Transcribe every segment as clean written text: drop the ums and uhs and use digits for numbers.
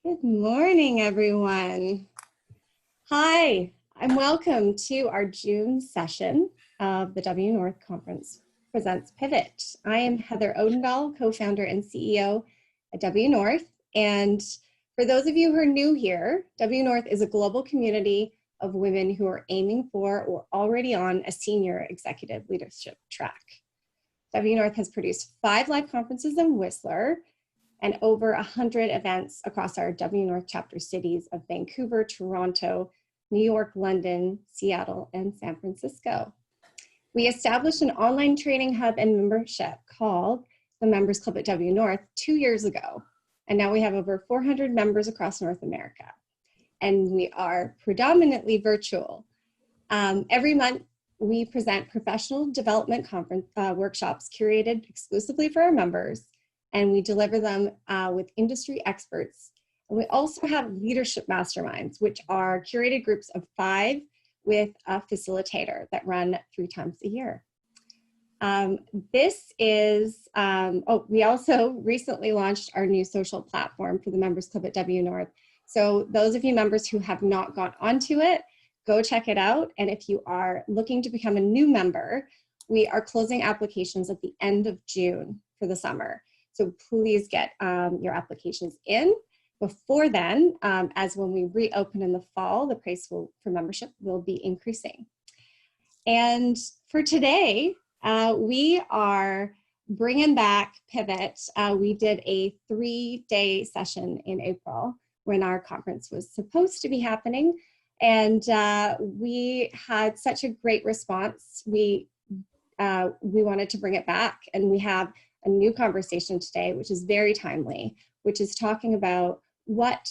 Good morning, everyone. Hi, and welcome to our June session of the WNORTH Conference Presents Pivot. I am Heather Odendahl, co-founder and CEO at WNORTH. And for those of you who are new here, WNORTH is a global community of women who are aiming for or already on a senior executive leadership track. WNORTH has produced 5 live conferences in Whistler and over 100 events across our WNORTH chapter cities of Vancouver, Toronto, New York, London, Seattle, and San Francisco. We established an online training hub and membership called the Members Club at WNORTH 2 years ago. And now we have over 400 members across North America. And we are predominantly virtual. Every month, we present professional development workshops curated exclusively for our members, and we deliver them with industry experts. And we also have leadership masterminds, which are curated groups of 5 with a facilitator that run 3 times a year. We also recently launched our new social platform for the Members Club at WNORTH. So those of you members who have not gone onto it, go check it out. And if you are looking to become a new member, we are closing applications at the end of June for the summer. So please get your applications in. Before then, as when we reopen in the fall, the price for membership will be increasing. And for today, we are bringing back Pivot. We did a 3-day session in April when our conference was supposed to be happening. And we had such a great response. We wanted to bring it back, and we have a new conversation today, which is very timely, which is talking about what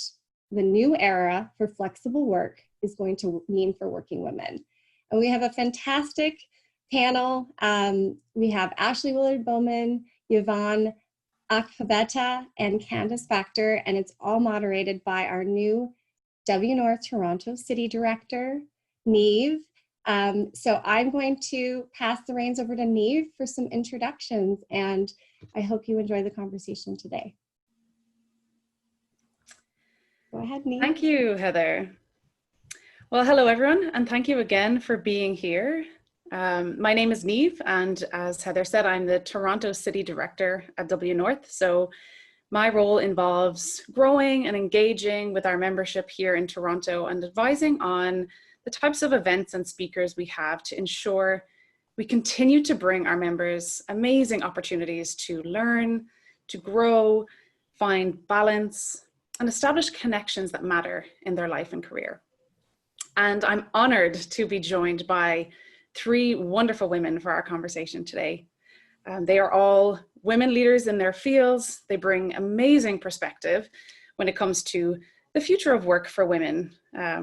the new era for flexible work is going to mean for working women. And we have a fantastic panel. We have Ashley Willard-Bowman, Yvonne Akpabeta, and Candace Factor, and it's all moderated by our new WNORTH Toronto City Director, Neve. So I'm going to pass the reins over to Neve for some introductions, and I hope you enjoy the conversation today. Go ahead, Neve. Thank you, Heather. Well, hello everyone, and thank you again for being here. My name is Neve, and as Heather said, I'm the Toronto City Director at WNORTH. So my role involves growing and engaging with our membership here in Toronto and advising on the types of events and speakers we have to ensure we continue to bring our members amazing opportunities to learn, to grow, find balance, and establish connections that matter in their life and career. And I'm honored to be joined by 3 wonderful women for our conversation today. They are all women leaders in their fields. They bring amazing perspective when it comes to the future of work for women,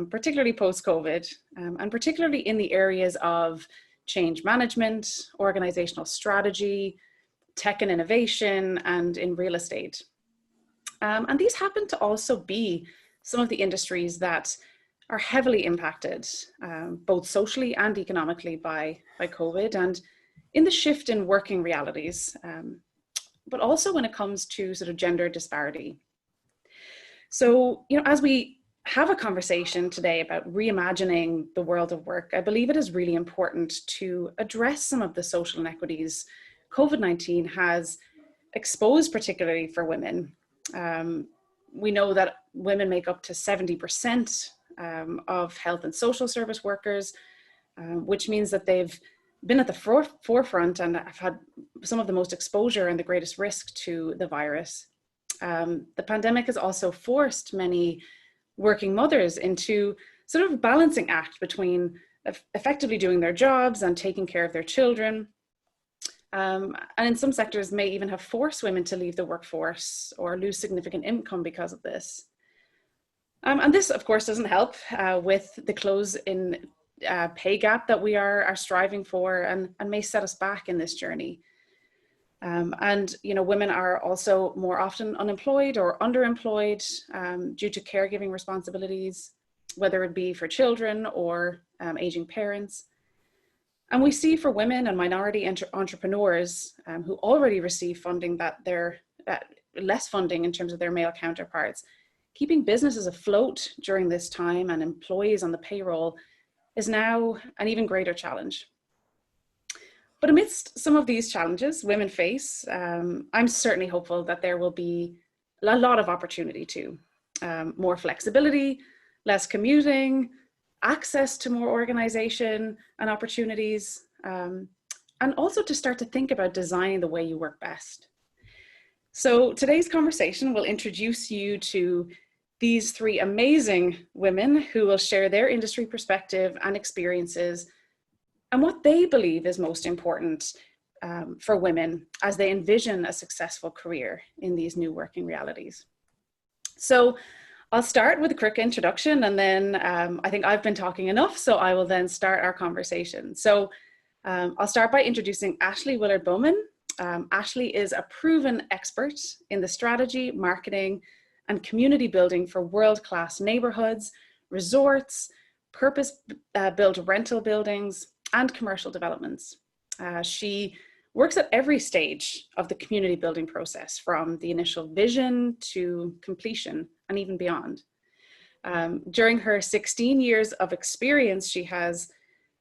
particularly post-COVID, and particularly in the areas of change management, organizational strategy, tech and innovation, and in real estate. And these happen to also be some of the industries that are heavily impacted, both socially and economically by COVID, and in the shift in working realities, but also when it comes to sort of gender disparity. So, as we have a conversation today about reimagining the world of work, I believe it is really important to address some of the social inequities COVID-19 has exposed, particularly for women. We know that women make up to 70% of health and social service workers, which means that they've been at the forefront and have had some of the most exposure and the greatest risk to the virus. The pandemic has also forced many working mothers into sort of a balancing act between effectively doing their jobs and taking care of their children. And in some sectors may even have forced women to leave the workforce or lose significant income because of this. And this, of course, doesn't help with the close in pay gap that we are striving for and may set us back in this journey. And women are also more often unemployed or underemployed due to caregiving responsibilities, whether it be for children or aging parents. And we see for women and minority entrepreneurs who already receive funding that they're less funding in terms of their male counterparts keeping businesses afloat during this time and employees on the payroll is now an even greater challenge. But amidst some of these challenges women face, I'm certainly hopeful that there will be a lot of opportunity too. More flexibility, less commuting, access to more organization and opportunities, and also to start to think about designing the way you work best. So today's conversation will introduce you to these three amazing women who will share their industry perspective and experiences and what they believe is most important for women as they envision a successful career in these new working realities. So I'll start with a quick introduction, and then I think I've been talking enough, so I will then start our conversation. So I'll start by introducing Ashley Willard-Bowman. Ashley is a proven expert in the strategy, marketing, and community building for world-class neighborhoods, resorts, purpose-built rental buildings, and commercial developments. She works at every stage of the community building process, from the initial vision to completion and even beyond. During her 16 years of experience, she has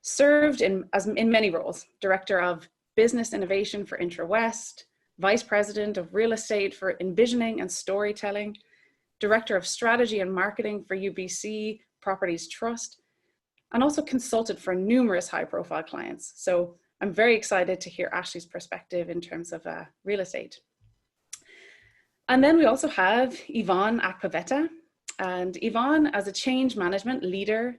served in many roles: Director of Business Innovation for IntraWest, Vice President of Real Estate for Envisioning and Storytelling, Director of Strategy and Marketing for UBC Properties Trust, and also consulted for numerous high-profile clients. So I'm very excited to hear Ashley's perspective in terms of real estate. And then we also have Yvonne Akpavetta. And Yvonne, as a change management leader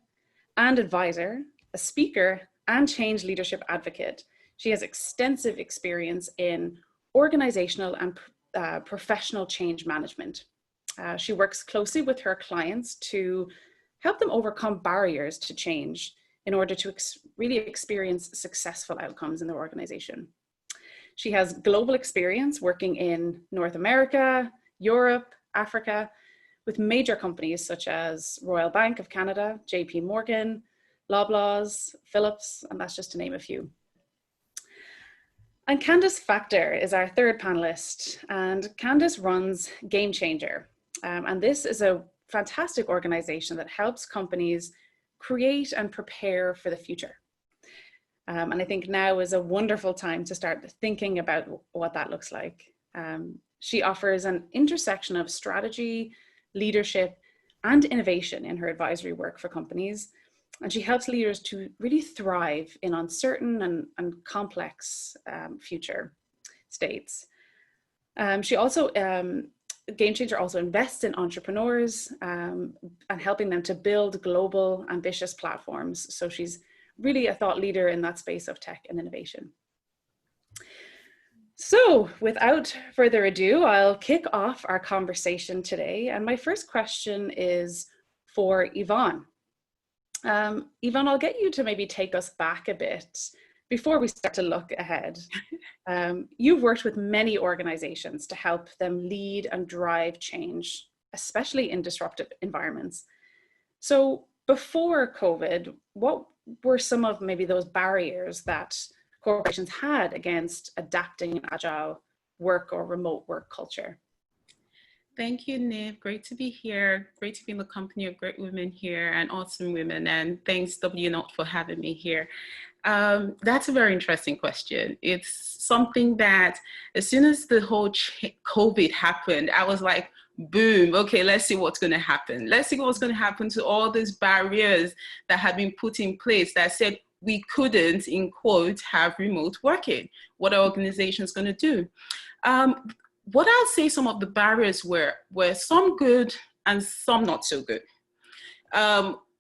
and advisor, a speaker and change leadership advocate, she has extensive experience in organizational and professional change management. She works closely with her clients to help them overcome barriers to change in order to really experience successful outcomes in their organization. She has global experience working in North America, Europe, Africa, with major companies such as Royal Bank of Canada, JP Morgan, Loblaws, Philips, and that's just to name a few. And Candice Factor is our third panelist, and Candice runs Game Changer. And this is a fantastic organization that helps companies create and prepare for the future. And I think now is a wonderful time to start thinking about what that looks like. She offers an intersection of strategy, leadership, and innovation in her advisory work for companies. And she helps leaders to really thrive in uncertain and complex future states. She also Game Changer also invests in entrepreneurs and helping them to build global, ambitious platforms. So she's really a thought leader in that space of tech and innovation. So without further ado, I'll kick off our conversation today. And my first question is for Yvonne. Yvonne, I'll get you to maybe take us back a bit before we start to look ahead. You've worked with many organizations to help them lead and drive change, especially in disruptive environments. So before COVID, what were some of maybe those barriers that corporations had against adapting an agile work or remote work culture? Thank you, Niv. Great to be here. Great to be in the company of great women here and awesome women. And thanks, WNORTH, for having me here. That's a very interesting question. It's something that as soon as the whole COVID happened, I was like, boom, okay, let's see what's going to happen. Let's see what's going to happen to all these barriers that had been put in place that said we couldn't, in quote, have remote working. What are organizations going to do? What I'll say some of the barriers were some good and some not so good.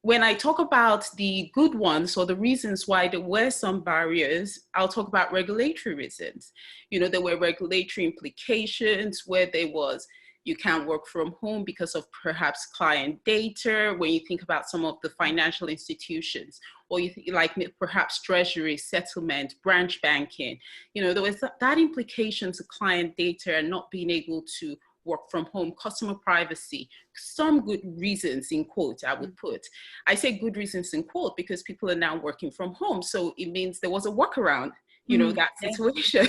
When I talk about the good ones or the reasons why there were some barriers, I'll talk about regulatory reasons. You know, there were regulatory implications where there was, you can't work from home because of perhaps client data, when you think about some of the financial institutions, or you think like perhaps treasury, settlement, branch banking. You know, there was that implication to client data and not being able to work from home, customer privacy, some good reasons in quote, I would put. I say good reasons in quote because people are now working from home. So it means there was a workaround, you know, that situation.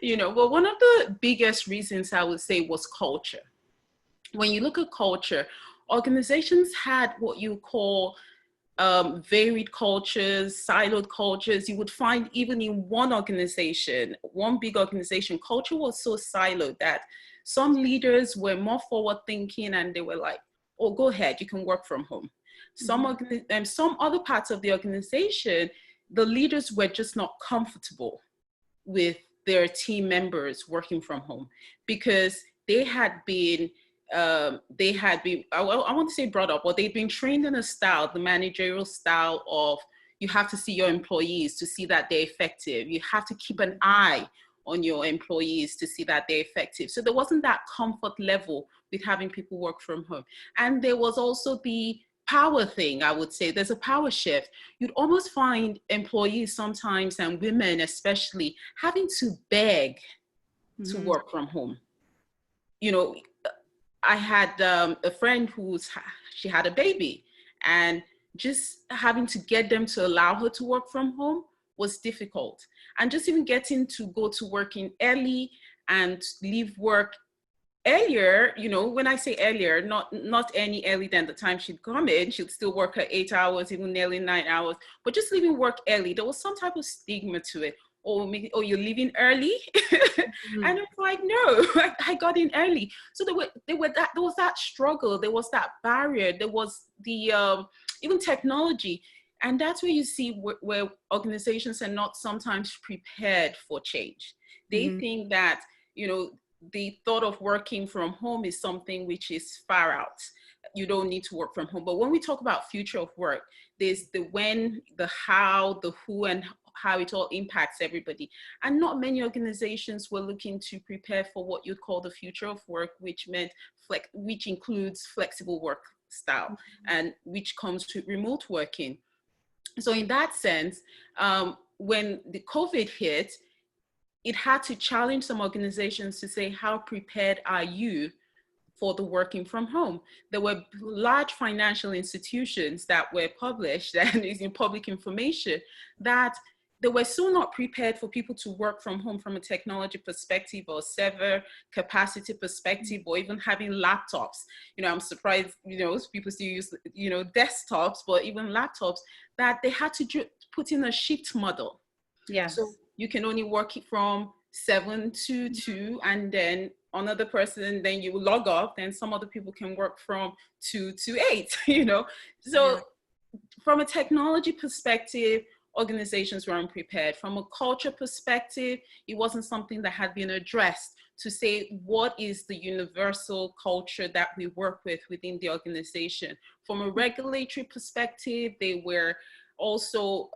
You know, well, one of the biggest reasons I would say was culture. when you look at culture, organizations had what you call varied cultures, siloed cultures. You would find even in one organization, one big organization, culture was so siloed that some leaders were more forward thinking and they were like, oh, go ahead, you can work from home. Some other parts of the organization, the leaders were just not comfortable with their team members working from home because they had been I want to say brought up, or they'd been trained in a style, the managerial style of you have to see your employees to see that they're effective. You have to keep an eye on your employees to see that they're effective. So there wasn't that comfort level with having people work from home. And there was also the power thing, I would say. There's a power shift. You'd almost find employees sometimes, and women especially, having to beg to work from home. You know, I had a friend she had a baby, and just having to get them to allow her to work from home was difficult. And just even getting to go to work in early and leave work earlier, you know, when I say earlier, not any earlier than the time she'd come in, she'd still work her 8 hours, even nearly 9 hours, but just leaving work early, there was some type of stigma to it. Or you're leaving early? And it's like, no, I got in early. So there was that struggle, there was that barrier, there was the even technology. And that's where you see where organizations are not sometimes prepared for change. They think that, you know, the thought of working from home is something which is far out. You don't need to work from home. But when we talk about future of work, there's the when, the how, the who, and how it all impacts everybody. And not many organizations were looking to prepare for what you'd call the future of work, which includes flexible work style and which comes to remote working. So in that sense, when the COVID hit, it had to challenge some organizations to say, how prepared are you for the working from home? There were large financial institutions that were published and is in public information that they were so not prepared for people to work from home from a technology perspective or server capacity perspective, or even having laptops. You know, I'm surprised, you know, people still use, you know, desktops, but even laptops, that they had to put in a shift model. Yeah. So you can only work from 7 to 2, and then another person, then you log off, then some other people can work from 2 to 8, you know. So from a technology perspective, organizations were unprepared. From a culture perspective, it wasn't something that had been addressed to say, what is the universal culture that we work with within the organization? From a regulatory perspective, they were also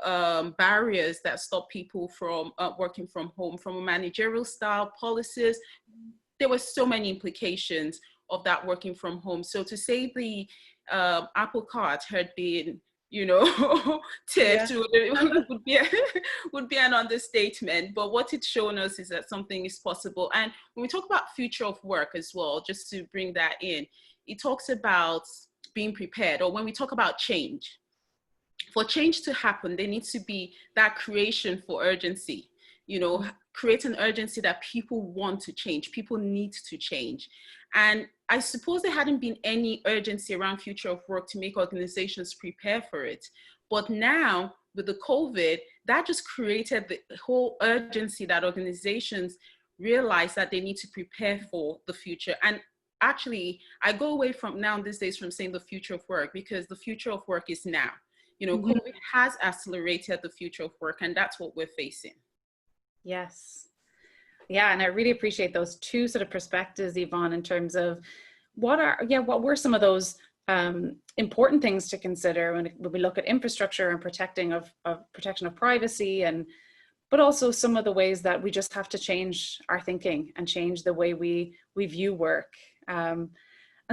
barriers that stop people from working from home. From a managerial style, policies, there were so many implications of that working from home. So to say the apple cart had been, you know, tipped would be an understatement. But what it's shown us is that something is possible. And when we talk about future of work as well, just to bring that in, it talks about being prepared. Or when we talk about change, for change to happen, there needs to be that creation for urgency. You know, create an urgency that people want to change, people need to change. And I suppose there hadn't been any urgency around future of work to make organizations prepare for it. But now with the COVID, that just created the whole urgency that organizations realize that they need to prepare for the future. And actually, I go away from now these days from saying the future of work, because the future of work is now. You know, COVID has accelerated the future of work, and that's what we're facing. Yes. Yeah, and I really appreciate those two sort of perspectives, Yvonne, in terms of what were some of those important things to consider when we look at infrastructure and protection of privacy, but also some of the ways that we just have to change our thinking and change the way we view work. And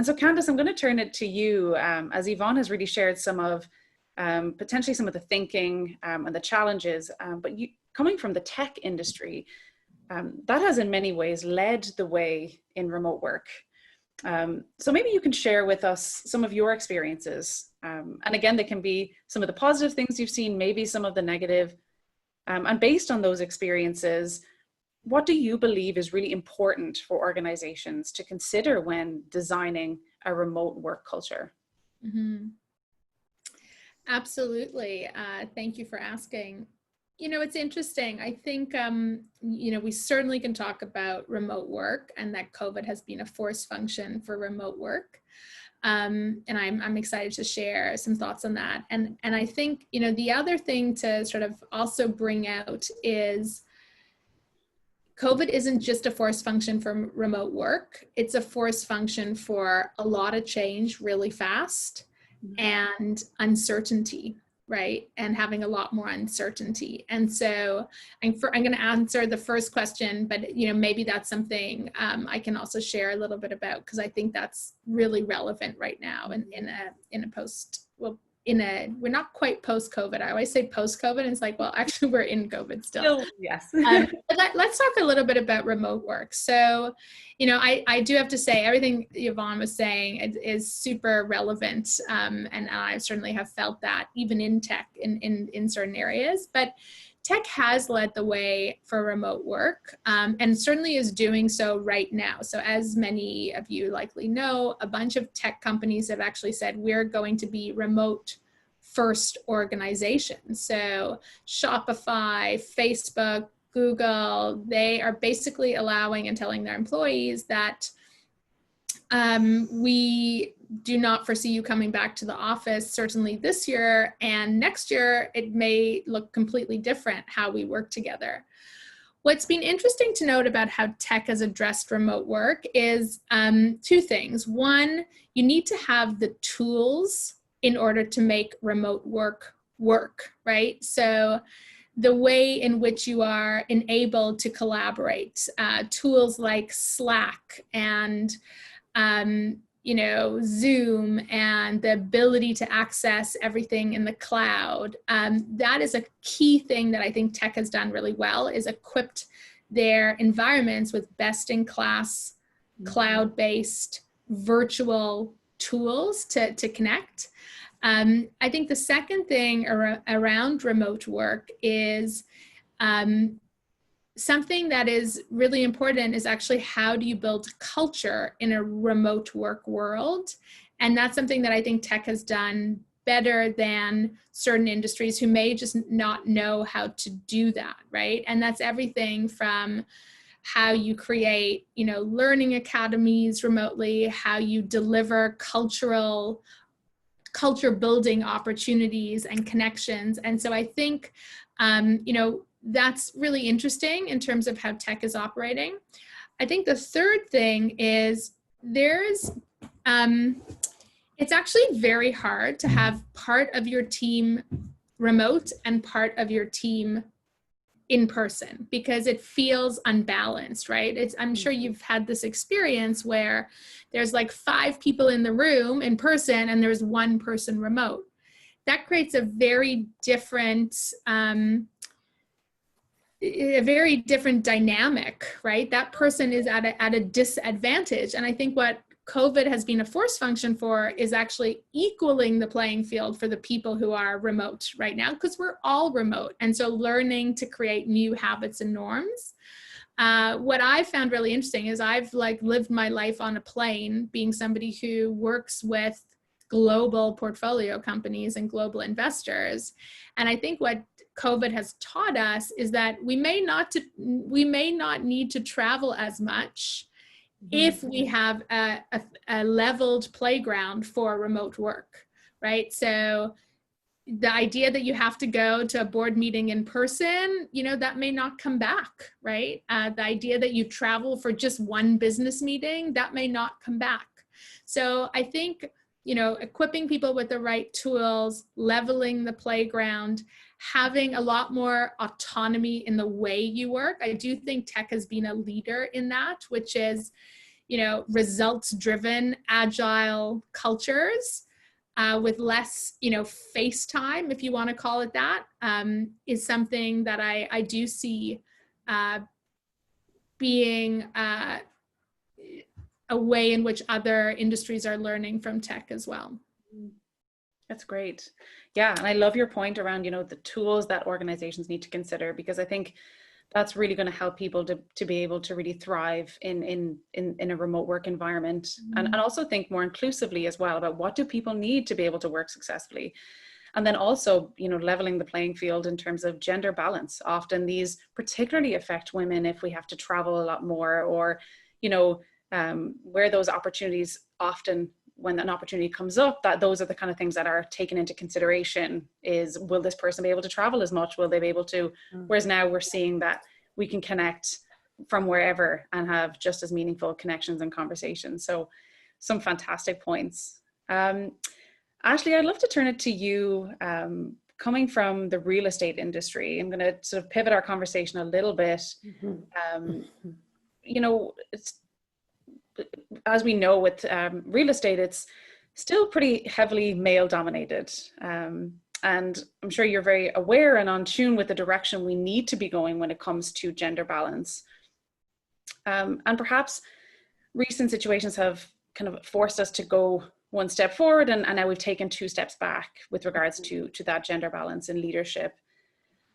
so Candace, I'm going to turn it to you, as Yvonne has really shared some of potentially some of the thinking and the challenges, but you, coming from the tech industry, that has in many ways led the way in remote work. So maybe you can share with us some of your experiences. And again, they can be some of the positive things you've seen, maybe some of the negative. And based on those experiences, what do you believe is really important for organizations to consider when designing a remote work culture? Mm-hmm. Absolutely. Thank you for asking. You know, it's interesting. I think, you know, we certainly can talk about remote work and that COVID has been a force function for remote work. And I'm excited to share some thoughts on that. And I think, you know, the other thing to sort of also bring out is COVID isn't just a force function for remote work. It's a force function for a lot of change really fast and uncertainty, right? And having a lot more uncertainty. And so I'm going to answer the first question, but you know, maybe that's something I can also share a little bit about, because I think that's really relevant right now in a post, well, we're not quite post-COVID. I always say post-COVID, and it's like, well, actually we're in COVID still. Yes. Let's talk a little bit about remote work. So, you know, I do have to say everything Yvonne was saying is super relevant. And I certainly have felt that even in tech in certain areas, but tech has led the way for remote work, and certainly is doing so right now. So as many of you likely know, a bunch of tech companies have actually said, we're going to be remote first organizations. So Shopify, Facebook, Google, they are basically allowing and telling their employees that we do not foresee you coming back to the office, certainly this year, and next year it may look completely different how we work together. What's been interesting to note about how tech has addressed remote work is two things. One, you need to have the tools in order to make remote work work, right? So the way in which you are enabled to collaborate, tools like Slack and you know, Zoom, and the ability to access everything in the cloud. That is a key thing that I think tech has done really well, is equipped their environments with best-in-class, cloud-based, virtual tools to connect. I think the second thing around remote work is something that is really important is actually how do you build culture in a remote work world? And that's something that I think tech has done better than certain industries who may just not know how to do that, right? And that's everything from how you create, you know, learning academies remotely, how you deliver culture building opportunities and connections. And so I think, you know, that's really interesting in terms of how tech is operating. I think the third thing is it's actually very hard to have part of your team remote and part of your team in person, because it feels unbalanced, right? I'm sure you've had this experience where there's like 5 people in the room in person and there's 1 person remote. That creates a very different dynamic, right? That person is at a disadvantage. And I think what COVID has been a force function for is actually equaling the playing field for the people who are remote right now, because we're all remote. And so learning to create new habits and norms. What I found really interesting is I've lived my life on a plane, being somebody who works with global portfolio companies and global investors. And I think what COVID has taught us is that we may not need to travel as much if we have a leveled playground for remote work, right? So the idea that you have to go to a board meeting in person, you know, that may not come back, right? The idea that you travel for just one business meeting, that may not come back. So I think, you know, equipping people with the right tools, leveling the playground, having a lot more autonomy in the way you work. I do think tech has been a leader in that, which is, you know, results-driven, agile cultures with less, you know, face time, if you want to call it that, is something that I do see being a way in which other industries are learning from tech as well. That's great. Yeah, and I love your point around, you know, the tools that organizations need to consider, because I think that's really going to help people to be able to really thrive in a remote work environment, and also think more inclusively as well about what do people need to be able to work successfully. And then also, you know, leveling the playing field in terms of gender balance. Often these particularly affect women if we have to travel a lot more, or, you know, where those opportunities often, when an opportunity comes up, that those are the kind of things that are taken into consideration. Is, will this person be able to travel as much? Will they be able to? Whereas now we're seeing that we can connect from wherever and have just as meaningful connections and conversations. So some fantastic points. Ashley, I'd love to turn it to you. Coming from the real estate industry, I'm going to sort of pivot our conversation a little bit. You know, as we know with real estate, it's still pretty heavily male dominated. And I'm sure you're very aware and on tune with the direction we need to be going when it comes to gender balance. And perhaps recent situations have kind of forced us to go one step forward, and now we've taken 2 steps back with regards to that gender balance in leadership.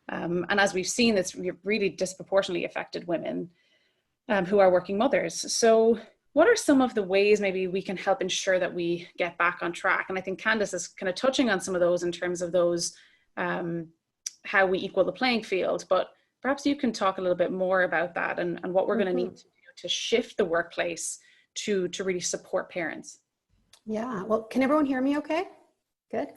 And as we've seen, it's really disproportionately affected women who are working mothers. So what are some of the ways maybe we can help ensure that we get back on track? And I think Candace is kind of touching on some of those in terms of those, how we equal the playing field, but perhaps you can talk a little bit more about that and what we're going to need to do to shift the workplace to really support parents. Yeah, well, can everyone hear me okay? Good.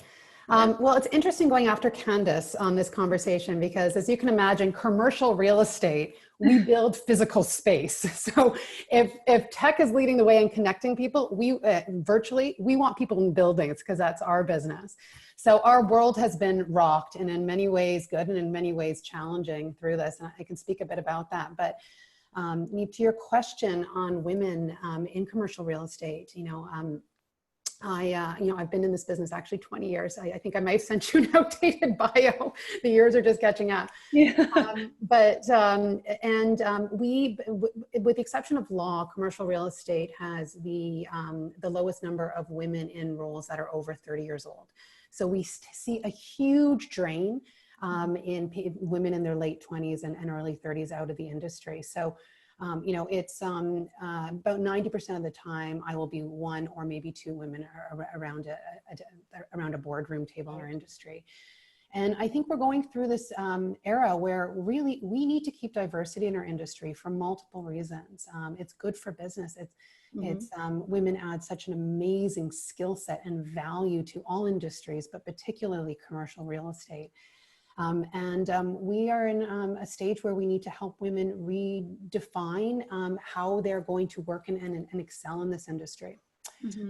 Well, it's interesting going after Candace on this conversation because, as you can imagine, commercial real estate, we build physical space. So if tech is leading the way in connecting people, we virtually, we want people in buildings because that's our business. So our world has been rocked, and in many ways good and in many ways challenging through this. And I can speak a bit about that. But to your question on women in commercial real estate, I've been in this business actually 20 years. I think I might have sent you an outdated bio. The years are just catching up. Yeah. We, with the exception of law, commercial real estate has the lowest number of women in roles that are over 30 years old. So we see a huge drain in women in their late 20s and early 30s out of the industry. So it's about 90% of the time I will be 1 or maybe 2 women around a boardroom table in our industry. And I think we're going through this era where really we need to keep diversity in our industry for multiple reasons. It's good for business. It's women add such an amazing skill set and value to all industries, but particularly commercial real estate. We are in a stage where we need to help women redefine how they're going to work and excel in this industry.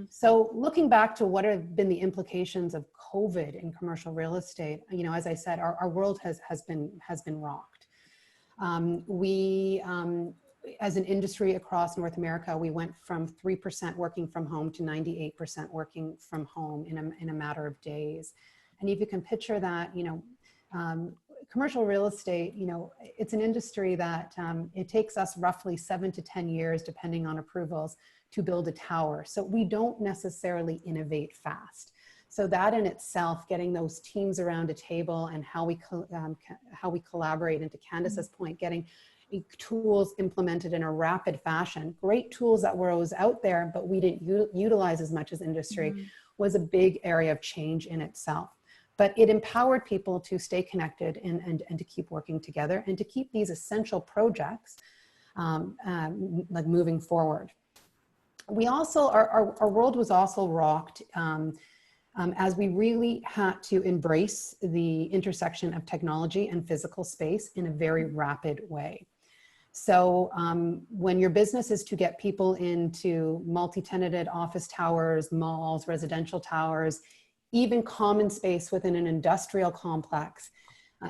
So looking back to what have been the implications of COVID in commercial real estate, as I said, our world has been rocked. As an industry across North America, we went from 3% working from home to 98% working from home in a matter of days. And if you can picture that, commercial real estate, it's an industry that it takes us roughly 7 to 10 years, depending on approvals, to build a tower. So we don't necessarily innovate fast. So that in itself, getting those teams around a table and how we collaborate, and to Candace's point, getting tools implemented in a rapid fashion, great tools that were always out there, but we didn't utilize as much as industry, was a big area of change in itself. But it empowered people to stay connected and to keep working together and to keep these essential projects like moving forward. We also, our world was also rocked as we really had to embrace the intersection of technology and physical space in a very rapid way. So when your business is to get people into multi-tenanted office towers, malls, residential towers, even common space within an industrial complex,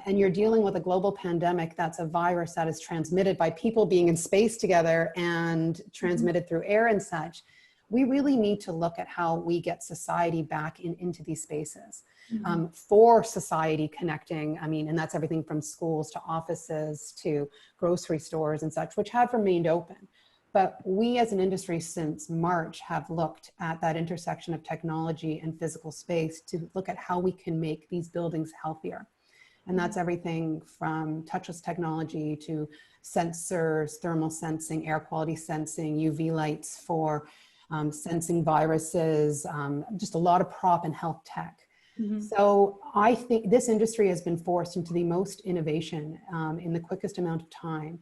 and you're dealing with a global pandemic that's a virus that is transmitted by people being in space together and transmitted through air and such, we really need to look at how we get society back into these spaces for society connecting. And that's everything from schools to offices to grocery stores and such, which have remained open. But we as an industry since March have looked at that intersection of technology and physical space to look at how we can make these buildings healthier. And that's everything from touchless technology to sensors, thermal sensing, air quality sensing, UV lights for sensing viruses, just a lot of prop and health tech. So I think this industry has been forced into the most innovation in the quickest amount of time.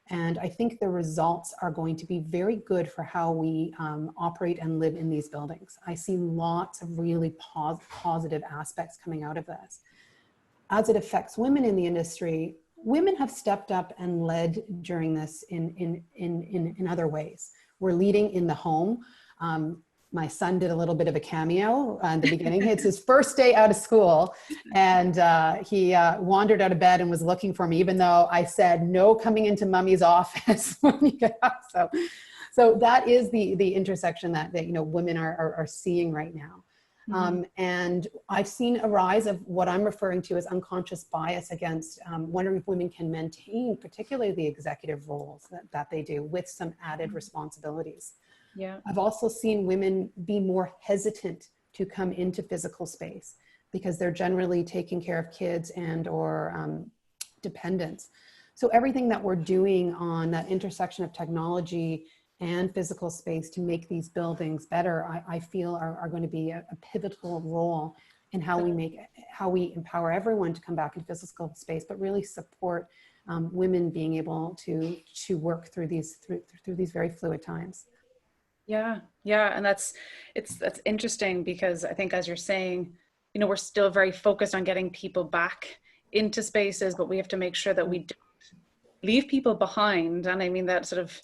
And I think the results are going to be very good for how we operate and live in these buildings. I see lots of really positive aspects coming out of this. As it affects women in the industry, women have stepped up and led during this in other ways. We're leading in the home. My son did a little bit of a cameo at the beginning. It's his first day out of school, and he wandered out of bed and was looking for me, even though I said, no coming into mommy's office when you get up. So that is the intersection that you know, women are seeing right now. And I've seen a rise of what I'm referring to as unconscious bias against wondering if women can maintain particularly the executive roles that they do with some added responsibilities. Yeah. I've also seen women be more hesitant to come into physical space because they're generally taking care of kids and or dependents. So everything that we're doing on that intersection of technology and physical space to make these buildings better, I feel are going to be a pivotal role in how we empower everyone to come back into physical space, but really support women being able to work through these very fluid times. Yeah, and that's interesting because I think, as you're saying, you know, we're still very focused on getting people back into spaces, but we have to make sure that we don't leave people behind. And I mean that sort of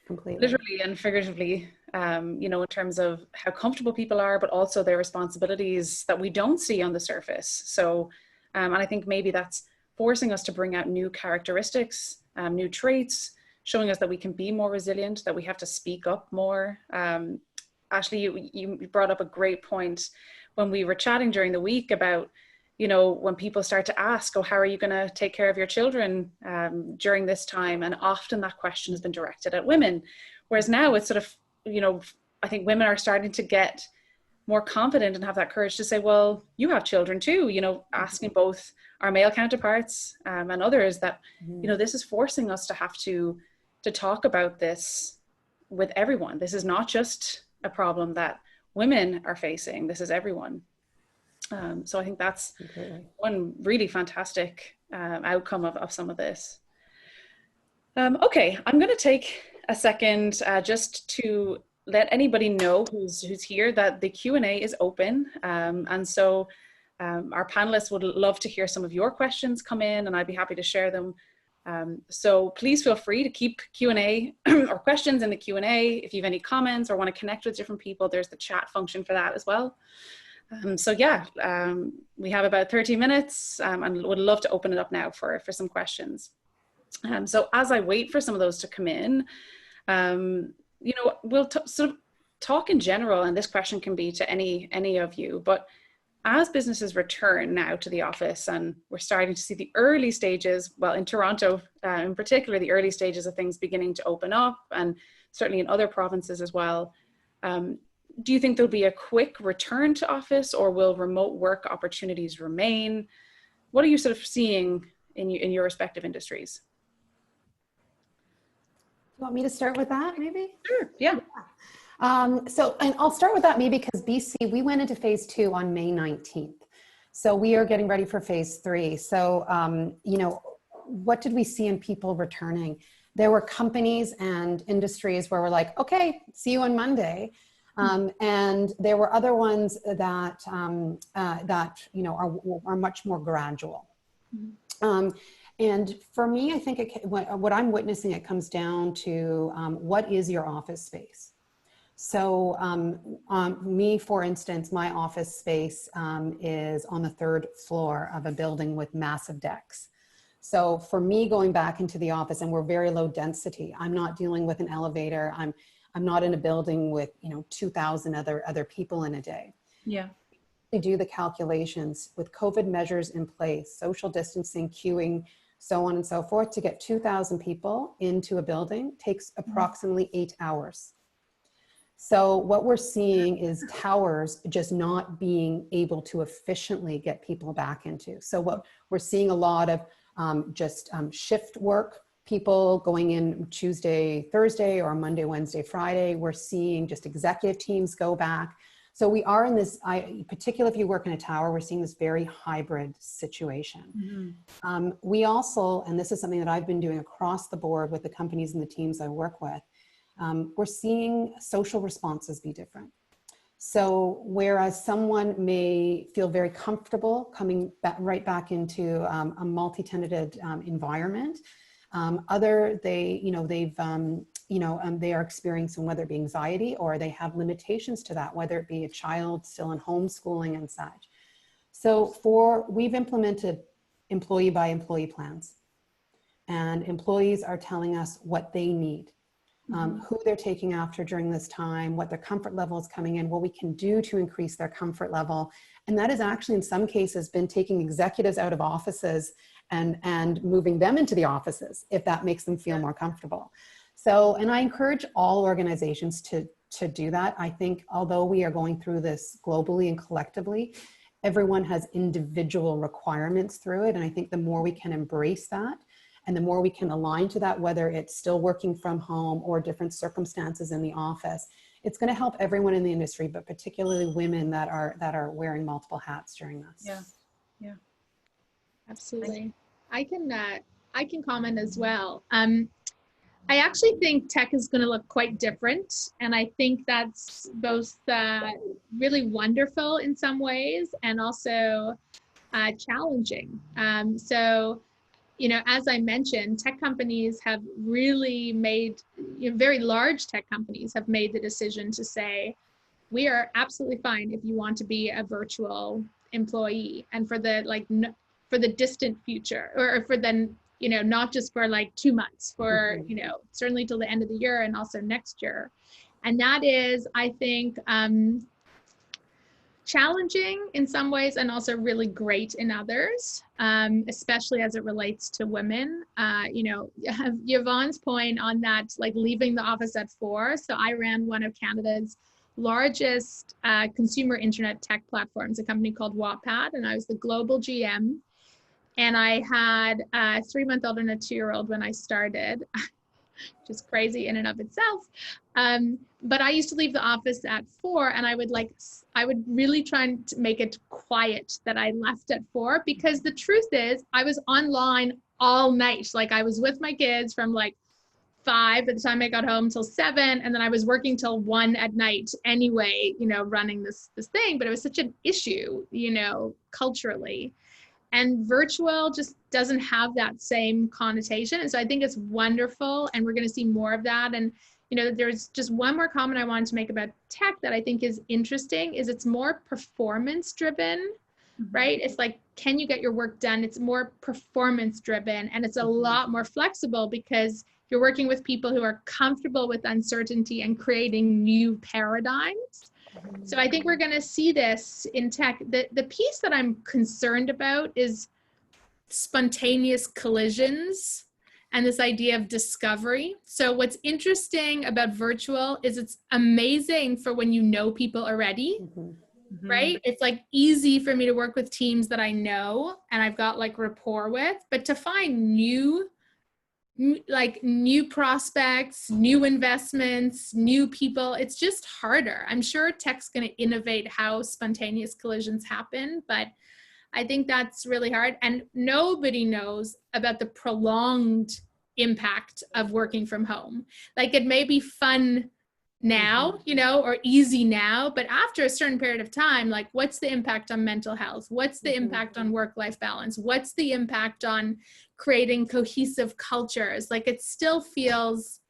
completely, literally and figuratively, you know, in terms of how comfortable people are, but also their responsibilities that we don't see on the surface. So, and I think maybe that's forcing us to bring out new characteristics, new traits, showing us that we can be more resilient, that we have to speak up more. Ashley, you brought up a great point when we were chatting during the week about, you know, when people start to ask, oh, how are you going to take care of your children during this time? And often that question has been directed at women. Whereas now it's sort of, you know, I think women are starting to get more confident and have that courage to say, well, you have children too, you know, asking both our male counterparts and others that, you know, this is forcing us to have to talk about this with everyone. This is not just a problem that women are facing. This is everyone. So I think that's one really fantastic outcome of some of this. Okay, I'm going to take a second just to let anybody know who's here that the Q&A is open. And so our panelists would love to hear some of your questions come in, and I'd be happy to share them. So please feel free to keep Q&A or questions in the Q&A. If you have any comments or want to connect with different people, there's the chat function for that as well. So yeah, we have about 30 minutes and would love to open it up now for some questions. So as I wait for some of those to come in, you know, we'll sort of talk in general, and this question can be to any of you, but as businesses return now to the office and we're starting to see the early stages, well, in Toronto in particular, the early stages of things beginning to open up, and certainly in other provinces as well, do you think there'll be a quick return to office, or will remote work opportunities remain? What are you sort of seeing in your respective industries? You want me to start with that, maybe? Sure, yeah. So, and I'll start with that maybe because BC, we went into phase 2 on May 19th. So we are getting ready for phase 3. So, you know, what did we see in people returning? There were companies and industries where we're like, okay, see you on Monday. And there were other ones that, you know, are much more gradual. And for me, I think what I'm witnessing, it comes down to what is your office space? So me, for instance, my office space is on the 3rd floor of a building with massive decks. So for me, going back into the office, and we're very low density, I'm not dealing with an elevator. I'm not in a building with, you know, 2,000 other people in a day. Yeah. They do the calculations with COVID measures in place, social distancing, queuing, so on and so forth. To get 2,000 people into a building takes approximately 8 hours. So what we're seeing is towers just not being able to efficiently get people back into. So what we're seeing a lot of shift work, people going in Tuesday, Thursday, or Monday, Wednesday, Friday. We're seeing just executive teams go back. So we are in this, particularly if you work in a tower, we're seeing this very hybrid situation. Mm-hmm. We also, and this is something that I've been doing across the board with the companies and the teams I work with, we're seeing social responses be different. So whereas someone may feel very comfortable coming right back into a multi-tenanted environment, they are experiencing, whether it be anxiety or they have limitations to that, whether it be a child still in homeschooling and such. So we've implemented employee by employee plans, and employees are telling us what they need. Who they're taking after during this time, what their comfort level is coming in, what we can do to increase their comfort level. And that has actually in some cases been taking executives out of offices and moving them into the offices, if that makes them feel more comfortable. So, and I encourage all organizations to do that. I think although we are going through this globally and collectively, everyone has individual requirements through it. And I think the more we can embrace that, and the more we can align to that, whether it's still working from home or different circumstances in the office, it's going to help everyone in the industry, but particularly women that are wearing multiple hats during this. Yeah, yeah, absolutely. I can comment as well. I actually think tech is going to look quite different, and I think that's both really wonderful in some ways and also challenging. So, as I mentioned, tech companies have really made, very large tech companies have made the decision to say, we are absolutely fine if you want to be a virtual employee, and for the distant future, or for then, not just for 2 months, for, certainly till the end of the year and also next year. And that is, I think, challenging in some ways and also really great in others, especially as it relates to women. Yvonne's point on that, leaving the office at 4. So I ran one of Canada's largest consumer internet tech platforms, a company called Wattpad, and I was the global GM. And I had a 3-month-old and a 2-year-old when I started, which is crazy in and of itself. But I used to leave the office at 4, and I would really try to make it quiet that I left at 4, because the truth is I was online all night. I was with my kids from 5 at the time I got home till 7, and then I was working till 1 at night anyway, running this thing. But it was such an issue, culturally. And virtual just doesn't have that same connotation. And so I think it's wonderful, and we're going to see more of that. And, there's just one more comment I wanted to make about tech that I think is interesting, is it's more performance driven, right? It's can you get your work done? It's more performance driven, and it's a lot more flexible because you're working with people who are comfortable with uncertainty and creating new paradigms. So I think we're going to see this in tech. The piece that I'm concerned about is spontaneous collisions and this idea of discovery. So what's interesting about virtual is it's amazing for when you know people already, right? It's easy for me to work with teams that I know and I've got rapport with, but to find new prospects, new investments, new people, it's just harder. I'm sure tech's going to innovate how spontaneous collisions happen, but I think that's really hard. And nobody knows about the prolonged impact of working from home. It may be fun now, or easy now, but after a certain period of time, what's the impact on mental health? What's the impact on work-life balance? What's the impact on creating cohesive cultures? It still feels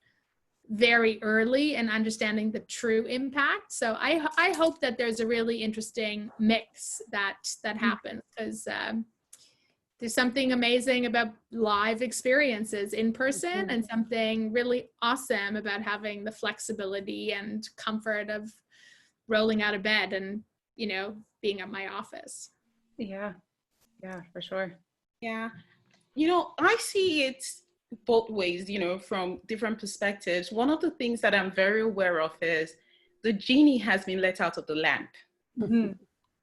very early in understanding the true impact. So I hope that there's a really interesting mix that happens, because there's something amazing about live experiences in person and something really awesome about having the flexibility and comfort of rolling out of bed and, being at my office. Yeah, for sure. Yeah. I see it both ways, from different perspectives. One of the things that I'm very aware of is the genie has been let out of the lamp. Mm-hmm.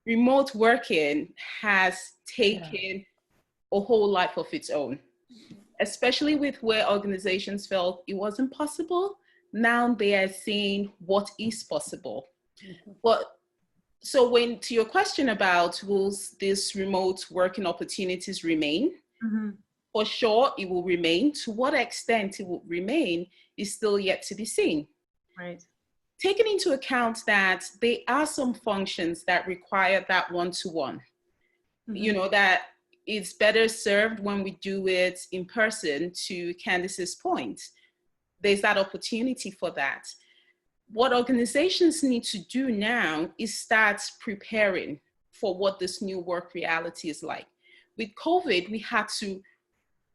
Remote working has taken a whole life of its own, especially with where organizations felt it wasn't possible. Now they are seeing what is possible. But so when, to your question about will this remote working opportunities remain? Mm-hmm. For sure, it will remain. To what extent it will remain is still yet to be seen. Right. Taking into account that there are some functions that require that one-to-one, you know, that it's better served when we do it in person. To Candice's point, there's that opportunity for that. What organizations need to do now is start preparing for what this new work reality is like. With COVID, we had to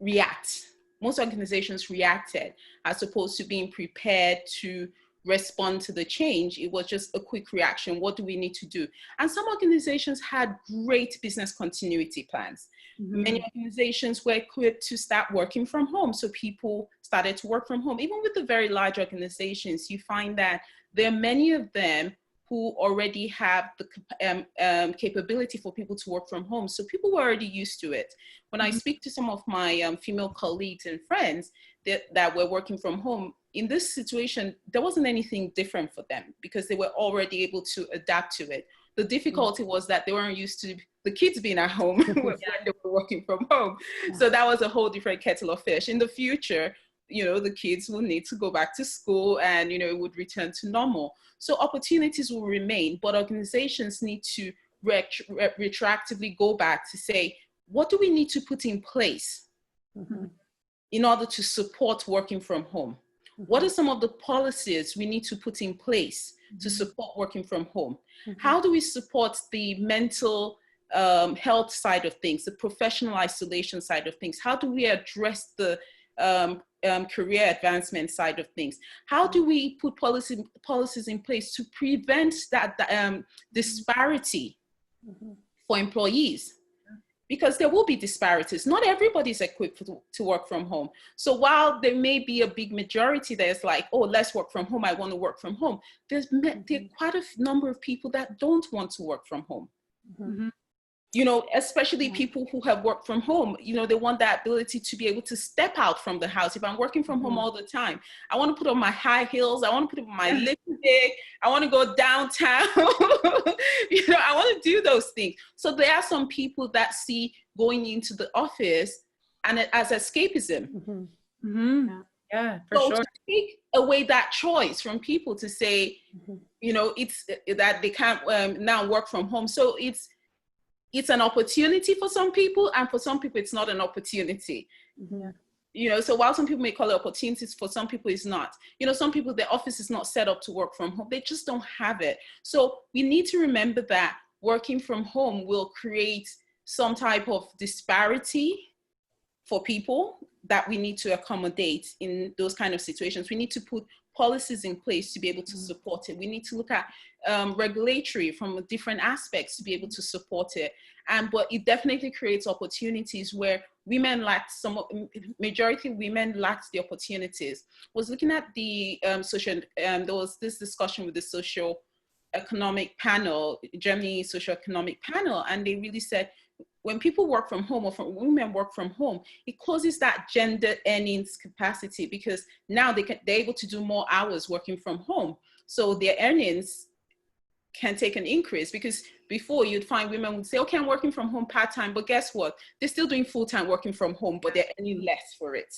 react. Most organizations reacted as opposed to being prepared to respond to the change. It was just a quick reaction. What do we need to do? And some organizations had great business continuity plans. Many organizations were equipped to start working from home. So people started to work from home. Even with the very large organizations, you find that there are many of them who already have the capability for people to work from home. So people were already used to it. When I speak to some of my female colleagues and friends that were working from home, in this situation, there wasn't anything different for them because they were already able to adapt to it. The difficulty was that they weren't used to the kids being at home when they were working from home. So that was a whole different kettle of fish. In the future, you know, the kids will need to go back to school and, you know, it would return to normal. So opportunities will remain, but organizations need to retroactively go back to say, what do we need to put in place in order to support working from home? What are some of the policies we need to put in place to support working from home? How do we support the mental health side of things, the professional isolation side of things? How do we address the career advancement side of things? How do we put policies in place to prevent that disparity for employees? Because there will be disparities. Not everybody's equipped to work from home. So while there may be a big majority that's like, oh, let's work from home, I want to work from home, there are quite a number of people that don't want to work from home. You know, especially people who have worked from home, you know, they want that ability to be able to step out from the house. If I'm working from home all the time, I want to put on my high heels, I want to put on my lipstick, I want to go downtown, you know, I want to do those things. So there are some people that see going into the office and as escapism. Yeah, for sure. To take away that choice from people to say, you know, it's that they can't now work from home. So it's an opportunity for some people, and for some people, it's not an opportunity. You know, so while some people may call it opportunities, for some people, it's not. You know, some people, their office is not set up to work from home. They just don't have it. So we need to remember that working from home will create some type of disparity for people that we need to accommodate in those kind of situations. We need to put policies in place to be able to support it. We need to look at regulatory from different aspects to be able to support it. But it definitely creates opportunities where women lacked majority of women lacked the opportunities. I was looking at the there was this discussion with the socio-economic panel, Germany socio-economic panel, and they really said, when people work from home or women work from home, it causes that gender earnings capacity because now they're able to do more hours working from home. So their earnings can take an increase, because before you'd find women would say, okay, I'm working from home part-time, but guess what? They're still doing full-time working from home, but they're earning less for it.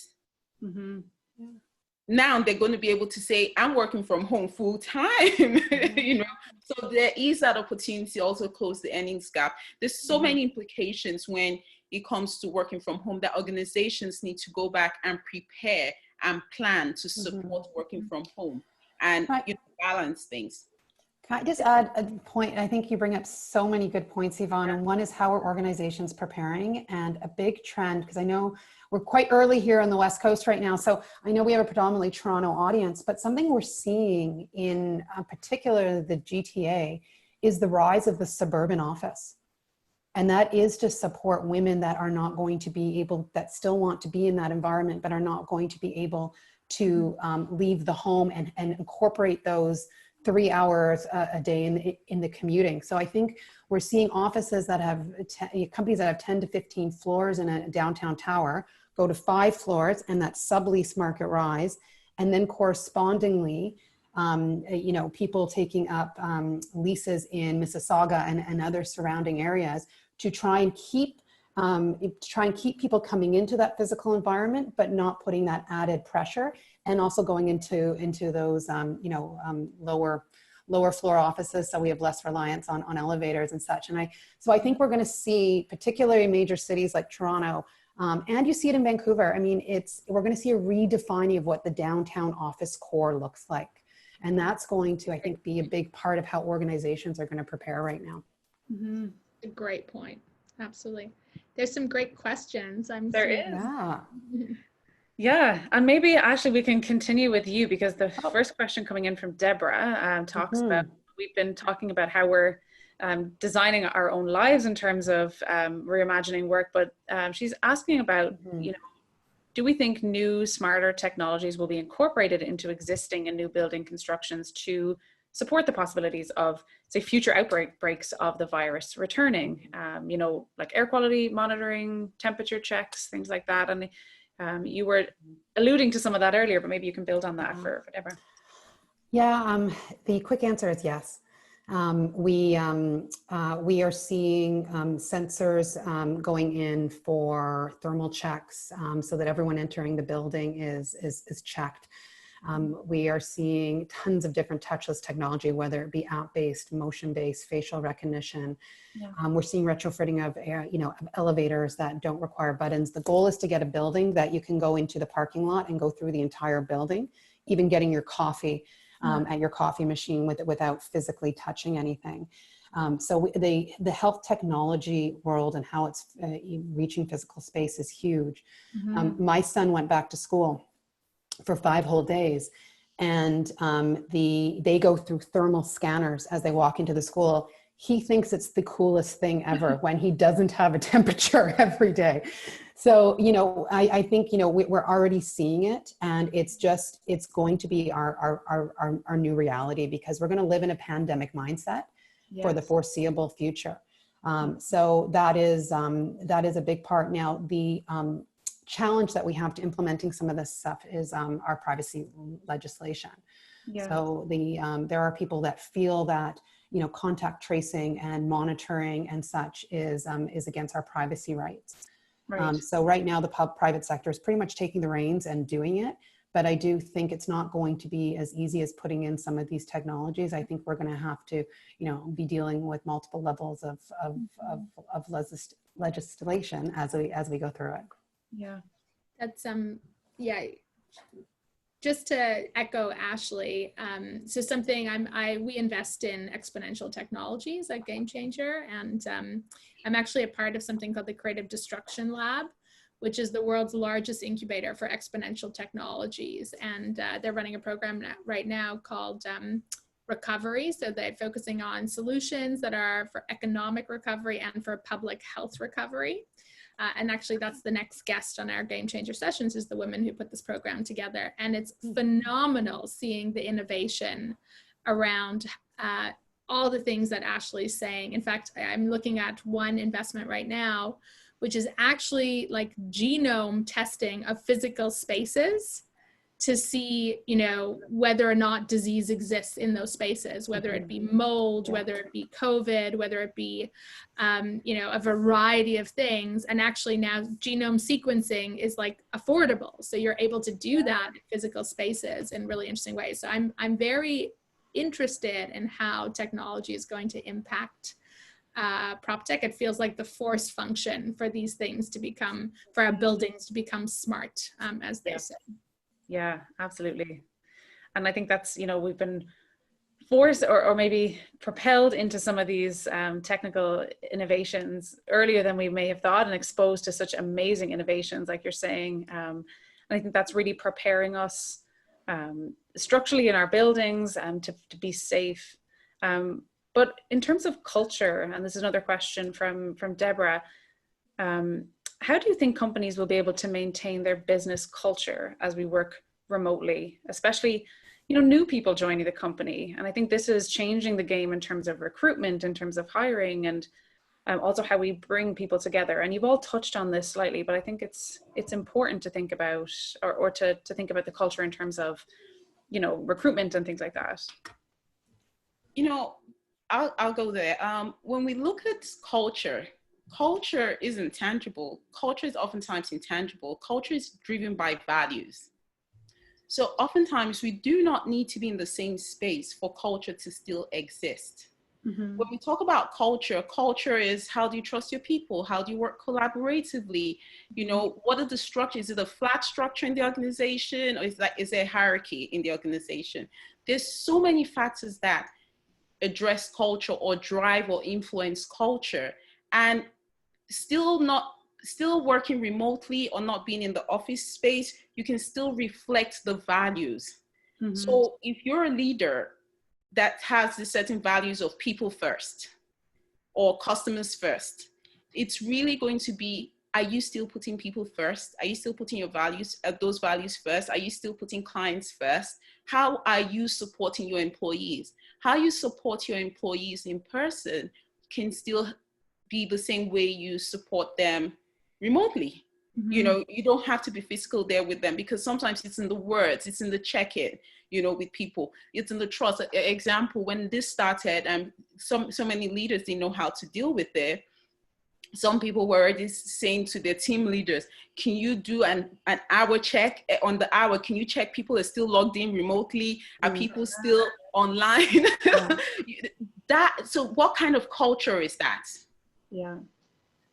Now they're going to be able to say, I'm working from home full-time, you know? So there is that opportunity to also close the earnings gap. There's so many implications when it comes to working from home that organizations need to go back and prepare and plan to support working from home and you know, balance things. Can I just add a point? I think you bring up so many good points, Yvonne, and one is how are organizations preparing, and a big trend, because I know we're quite early here on the West Coast right now, so I know we have a predominantly Toronto audience, but something we're seeing in particular the GTA is the rise of the suburban office. And that is to support women that are not going to be able, that still want to be in that environment, but are not going to be able to leave the home and incorporate those 3 hours a day in the commuting. So I think we're seeing offices that have, companies that have 10 to 15 floors in a downtown tower go to 5 floors, and that sublease market rise. And then correspondingly, people taking up leases in Mississauga and other surrounding areas to try and keep people coming into that physical environment, but not putting that added pressure, and also going into those lower floor offices, so we have less reliance on elevators and such. So I think we're going to see, particularly in major cities like Toronto, and you see it in Vancouver. I mean, we're going to see a redefining of what the downtown office core looks like. And that's going to, I think, be a big part of how organizations are going to prepare right now. Mm-hmm. A great point. Absolutely. There's some great questions. There is. Yeah. Yeah, and maybe Ashley, we can continue with you, because the first question coming in from Deborah talks about, we've been talking about how we're designing our own lives in terms of reimagining work, but she's asking about, do we think new, smarter technologies will be incorporated into existing and new building constructions to support the possibilities of, say, future outbreaks of the virus returning, like air quality monitoring, temperature checks, things like that? And you were alluding to some of that earlier, but maybe you can build on that for Deborah. Yeah, the quick answer is yes. We are seeing sensors going in for thermal checks, so that everyone entering the building is checked. We are seeing tons of different touchless technology, whether it be app-based, motion-based, facial recognition. Yeah. We're seeing retrofitting of elevators that don't require buttons. The goal is to get a building that you can go into the parking lot and go through the entire building, even getting your coffee at your coffee machine without physically touching anything. So the health technology world and how it's reaching physical space is huge. My son went back to school for 5 whole days, and they go through thermal scanners as they walk into the school. He thinks it's the coolest thing ever when he doesn't have a temperature every day. So, I think, we're already seeing it, and it's going to be our new reality, because we're going to live in a pandemic mindset for the foreseeable future. So that is a big part. Now, the challenge that we have to implementing some of this stuff is our privacy legislation. Yeah. So there are people that feel that contact tracing and monitoring and such is against our privacy rights. Right. So right now the private sector is pretty much taking the reins and doing it, but I do think it's not going to be as easy as putting in some of these technologies. I think we're going to have to be dealing with multiple levels of legislation as we go through it. Yeah, that's just to echo Ashley, so something we invest in exponential technologies at Game Changer, and I'm actually a part of something called the Creative Destruction Lab, which is the world's largest incubator for exponential technologies, and they're running a program right now called Recovery. So they're focusing on solutions that are for economic recovery and for public health recovery. And actually that's the next guest on our Game Changer sessions, is the women who put this program together. And it's phenomenal seeing the innovation around all the things that Ashley's saying. In fact, I'm looking at one investment right now, which is actually like genome testing of physical spaces to see, whether or not disease exists in those spaces, whether it be mold, whether it be COVID, whether it be, a variety of things. And actually now genome sequencing is like affordable. So you're able to do that in physical spaces in really interesting ways. So I'm very interested in how technology is going to impact prop tech. It feels like the force function for these things to become, for our buildings to become smart, as they say. Yeah, absolutely. And I think that's, we've been forced or maybe propelled into some of these technical innovations earlier than we may have thought, and exposed to such amazing innovations, like you're saying. And I think that's really preparing us structurally in our buildings to be safe. But in terms of culture, and this is another question from Deborah, how do you think companies will be able to maintain their business culture as we work remotely, especially, you know, new people joining the company. And I think this is changing the game in terms of recruitment, in terms of hiring, and also how we bring people together. And you've all touched on this slightly, but I think it's important to think about, or to think about the culture in terms of, you know, recruitment and things like that. You know, I'll go there. When we look at culture, culture isn't tangible. Culture is oftentimes intangible. Culture is driven by values. So oftentimes we do not need to be in the same space for culture to still exist. Mm-hmm. When we talk about culture, culture is how do you trust your people? How do you work collaboratively? You know, what are the structures? Is it a flat structure in the organization, or is there a hierarchy in the organization? There's so many factors that address culture or drive or influence culture, and still working remotely or not being in the office space, you can still reflect the values. Mm-hmm. So if you're a leader that has the certain values of people first or customers first, it's really going to be, are you still putting people first? Are you still putting your values, those values first? Are you still putting clients first? How are you supporting your employees? How you support your employees in person can still be the same way you support them remotely. Mm-hmm. You know, you don't have to be physical there with them, because sometimes it's in the words, it's in the check-in, you know, with people, it's in the trust. Example, when this started, so many leaders didn't know how to deal with it. Some people were already saying to their team leaders, can you do an hour check on the hour? Can you check people are still logged in remotely? Are people still online? Yeah. So what kind of culture is that? Yeah.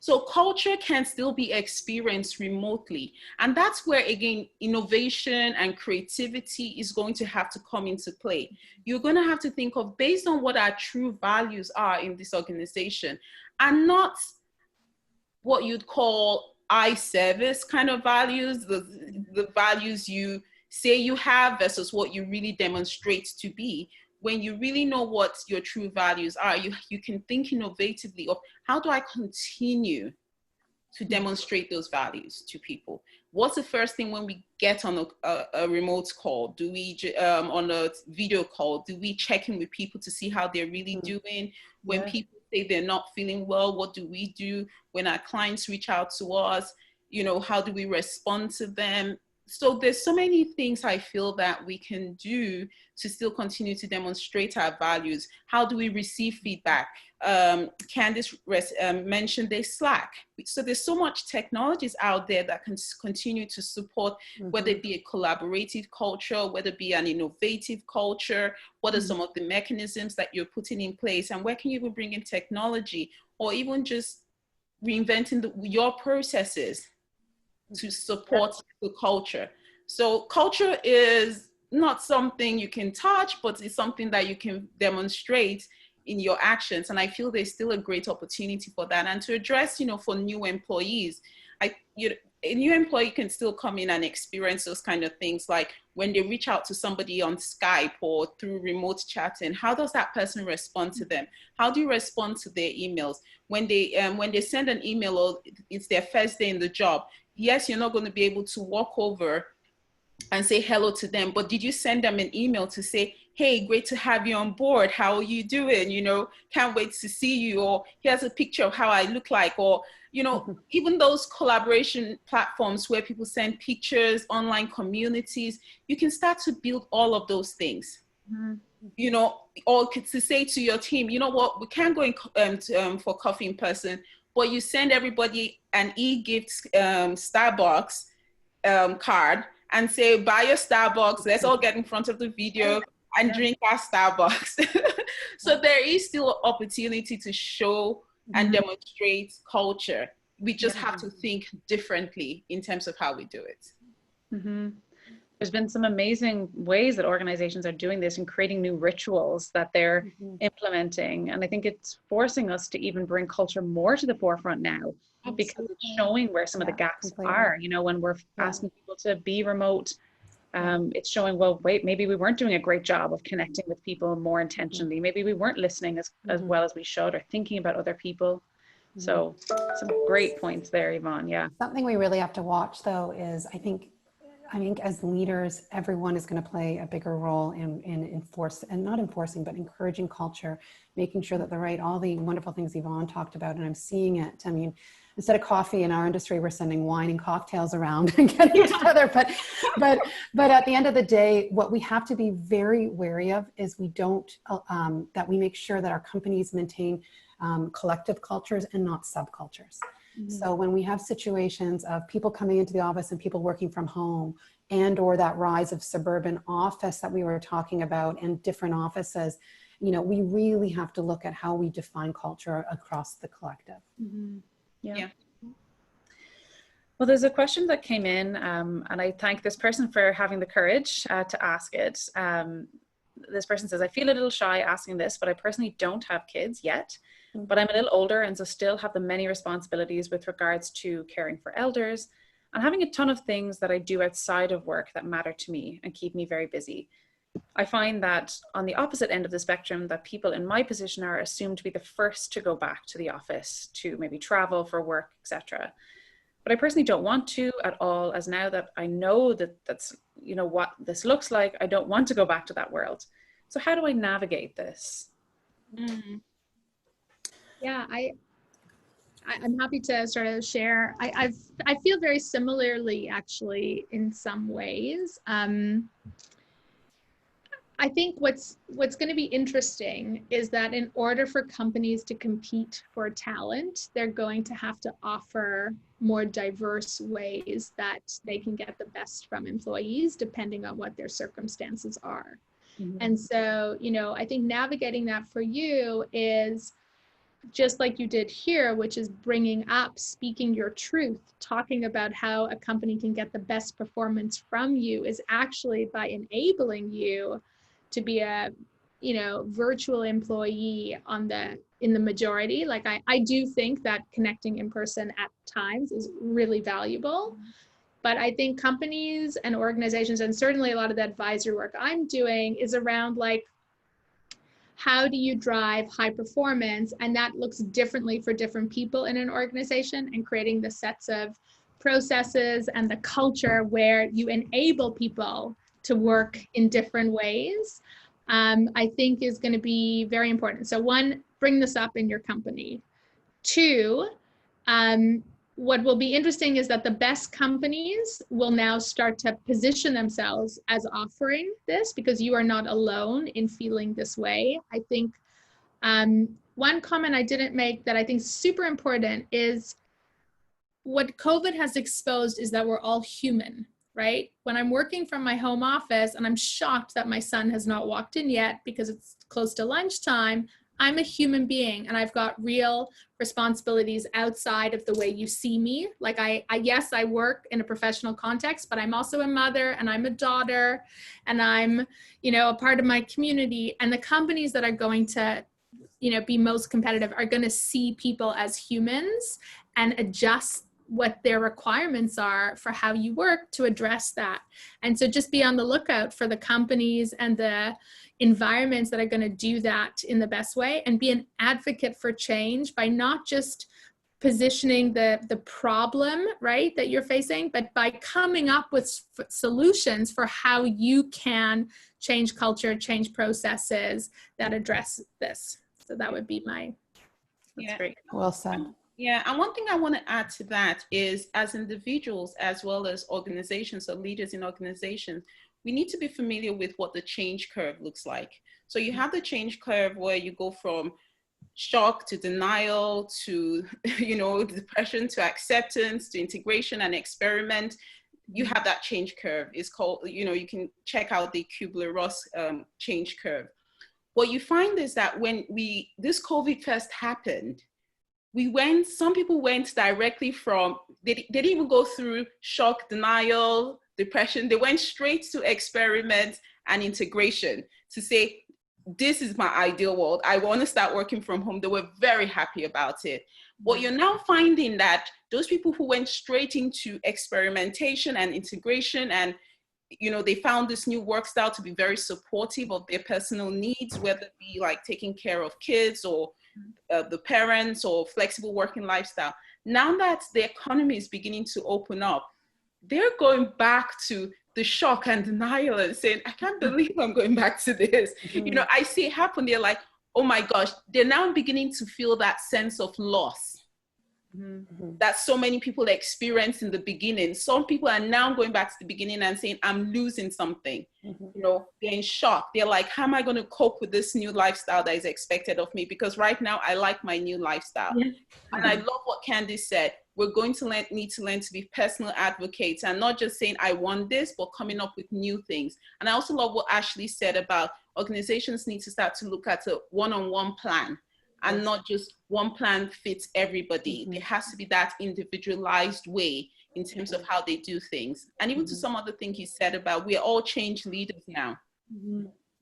So culture can still be experienced remotely. And that's where, again, innovation and creativity is going to have to come into play. You're going to have to think of, based on what our true values are in this organization, and not what you'd call eye service kind of values, the values you say you have versus what you really demonstrate to be. When you really know what your true values are, you can think innovatively of, how do I continue to demonstrate those values to people? What's the first thing when we get on a remote call? Do we, on a video call, do we check in with people to see how they're really doing? When people say they're not feeling well, what do we do? When our clients reach out to us, you know, how do we respond to them? So there's so many things I feel that we can do to still continue to demonstrate our values. How do we receive feedback? Candice mentioned there's Slack. So there's so much technologies out there that can continue to support, whether it be a collaborative culture, whether it be an innovative culture, what are some of the mechanisms that you're putting in place, and where can you even bring in technology, or even just reinventing your processes to support the culture. So culture is not something you can touch, but it's something that you can demonstrate in your actions. And I feel there's still a great opportunity for that. And to address, you know, for new employees, a new employee can still come in and experience those kind of things, like when they reach out to somebody on Skype or through remote chatting, how does that person respond to them? How do you respond to their emails? When they send an email, or it's their first day in the job, yes, you're not going to be able to walk over and say hello to them, but did you send them an email to say, hey, great to have you on board, how are you doing, you know, can't wait to see you, or here's a picture of how I look like, or, you know, even those collaboration platforms where people send pictures, online communities, you can start to build all of those things. You know, or to say to your team, you know what, we can't go in for coffee in person, but you send everybody an e-gift Starbucks card and say, buy your Starbucks, let's all get in front of the video and drink our Starbucks. So there is still opportunity to show and demonstrate culture. We just have to think differently in terms of how we do it. There's been some amazing ways that organizations are doing this and creating new rituals that they're implementing. And I think it's forcing us to even bring culture more to the forefront now, because it's showing where some of the gaps are, you know, when we're asking people to be remote. It's showing, well, wait, maybe we weren't doing a great job of connecting with people more intentionally. Maybe we weren't listening as well as we should, or thinking about other people. So some great points there, Yvonne. Yeah. Something we really have to watch, though, is I think I think as leaders, everyone is going to play a bigger role in not enforcing, but encouraging culture, making sure that all the wonderful things Yvonne talked about, and I'm seeing it. I mean, instead of coffee in our industry, we're sending wine and cocktails around and getting together. But at the end of the day, what we have to be very wary of is that we make sure that our companies maintain collective cultures and not subcultures. Mm-hmm. So when we have situations of people coming into the office and people working from home, and or that rise of suburban office that we were talking about and different offices, we really have to look at how we define culture across the collective. Mm-hmm. Yeah. Well, there's a question that came in, and I thank this person for having the courage to ask it. This person says, I feel a little shy asking this, but I personally don't have kids yet. But I'm a little older and so still have the many responsibilities with regards to caring for elders and having a ton of things that I do outside of work that matter to me and keep me very busy. I find that on the opposite end of the spectrum, that people in my position are assumed to be the first to go back to the office to maybe travel for work, etc. But I personally don't want to at all, as now that I know that that's what this looks like, I don't want to go back to that world. So how do I navigate this? Mm-hmm. Yeah, I'm happy to sort of share. I feel very similarly, actually, in some ways. I think what's going to be interesting is that in order for companies to compete for talent, they're going to have to offer more diverse ways that they can get the best from employees, depending on what their circumstances are. Mm-hmm. And so, I think navigating that for you is just like you did here, which is bringing up, speaking your truth, talking about how a company can get the best performance from you is actually by enabling you to be a, virtual employee in the majority. Like I do think that connecting in person at times is really valuable. But I think companies and organizations, and certainly a lot of the advisory work I'm doing is around like, how do you drive high performance? And that looks differently for different people in an organization, and creating the sets of processes and the culture where you enable people to work in different ways, I think is going to be very important. So one, bring this up in your company. Two, what will be interesting is that the best companies will now start to position themselves as offering this, because you are not alone in feeling this way. I think one comment I didn't make that I think is super important is what COVID has exposed is that we're all human, right? When I'm working from my home office and I'm shocked that my son has not walked in yet because it's close to lunchtime, I'm a human being and I've got real responsibilities outside of the way you see me. Like yes, I work in a professional context, but I'm also a mother and I'm a daughter and I'm, a part of my community. And the companies that are going to, be most competitive are going to see people as humans and adjust what their requirements are for how you work to address that. And so just be on the lookout for the companies and the environments that are going to do that in the best way, and be an advocate for change by not just positioning the problem, right, that you're facing, but by coming up with solutions for how you can change culture, change processes that address this. So that would be that's great. Well said. Yeah, and one thing I want to add to that is, as individuals as well as organizations or leaders in organizations, we need to be familiar with what the change curve looks like. So you have the change curve where you go from shock to denial to, depression to acceptance to integration and experiment. You have that change curve. It's called, you can check out the Kubler-Ross change curve. What you find is that when this COVID first happened, some people went directly from, they didn't even go through shock, denial, depression. They went straight to experiment and integration to say, this is my ideal world. I want to start working from home. They were very happy about it. What you're now finding that those people who went straight into experimentation and integration and they found this new work style to be very supportive of their personal needs, whether it be like taking care of kids or the parents or flexible working lifestyle. Now that the economy is beginning to open up, they're going back to the shock and denial and saying, I can't believe I'm going back to this. You know, I see it happen. They're like, oh my gosh, they're now beginning to feel that sense of loss that so many people experienced in the beginning. Some people are now going back to the beginning and saying, I'm losing something. You know, they're in shock. They're like, how am I going to cope with this new lifestyle that is expected of me? Because right now I like my new lifestyle. And I love what Candice said. We're going to need to learn to be personal advocates and not just saying, I want this, but coming up with new things. And I also love what Ashley said about organizations need to start to look at a one-on-one plan. And not just one plan fits everybody. There has to be that individualized way in terms of how they do things. And even to some other thing he said about, we're all change leaders now.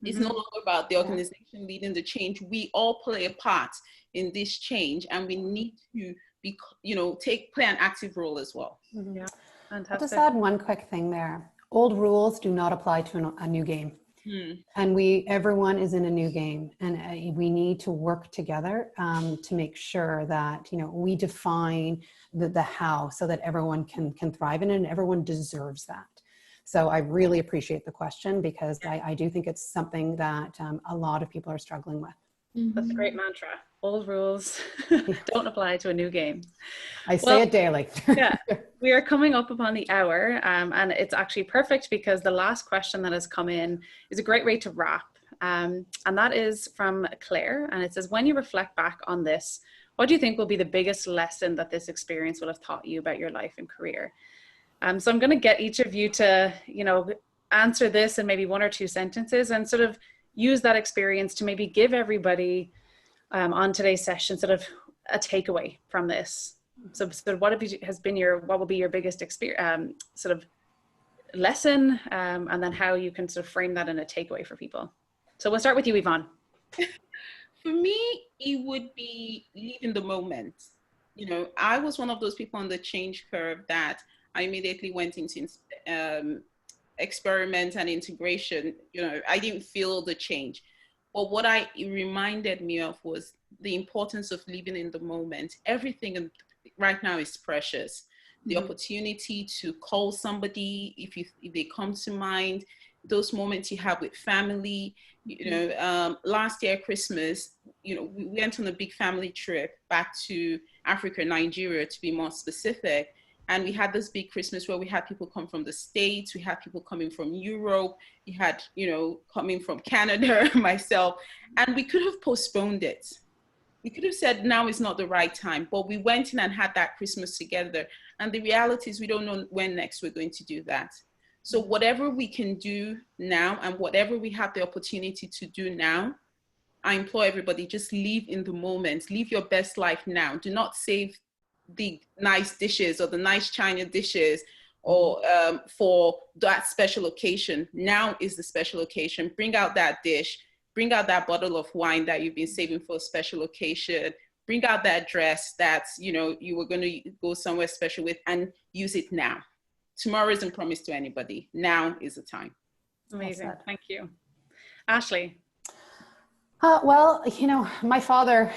It's no longer about the organization leading the change. We all play a part in this change, and we need to be, you know, play an active role as well. Yeah, fantastic. I'll just add one quick thing there. Old rules do not apply to a new game. And everyone is in a new game, and we need to work together to make sure that, you know, we define the how so that everyone can thrive in it, and everyone deserves that. So I really appreciate the question, because I do think it's something that a lot of people are struggling with. That's a great mantra. Old rules don't apply to a new game. I say it daily. Yeah, we are coming up upon the hour, and it's actually perfect because the last question that has come in is a great way to wrap. And that is from Claire, and it says, when you reflect back on this, what do you think will be the biggest lesson that this experience will have taught you about your life and career? So I'm going to get each of you to, you know, answer this in maybe 1 or 2 sentences, and sort of use that experience to maybe give everybody on today's session sort of a takeaway from this. So what will be your biggest experience, sort of lesson, and then how you can sort of frame that in a takeaway for people. So we'll start with you, Yvonne. For me, it would be living the moment. You know, I was one of those people on the change curve that I immediately went into experiment and integration. You know, I didn't feel the change. But what it reminded me of was the importance of living in the moment. Everything right now is precious. The opportunity to call somebody, if they come to mind, those moments you have with family. You know, last year, Christmas, you know, we went on a big family trip back to Africa, Nigeria, to be more specific. And we had this big Christmas where we had people come from the States, we had people coming from Europe, we had, you know, coming from Canada, myself, and we could have postponed it. We could have said now is not the right time, but we went in and had that Christmas together. And the reality is we don't know when next we're going to do that. So whatever we can do now and whatever we have the opportunity to do now, I implore everybody, just live in the moment, live your best life now. Do not save the nice dishes or the nice China dishes or for that special occasion. Now is the special occasion. Bring out that dish, bring out that bottle of wine that you've been saving for a special occasion, bring out that dress that, you know, you were going to go somewhere special with, and use it now. Tomorrow isn't promised to anybody. Now is the time. Amazing. Thank you. Ashley. Well, you know, my father,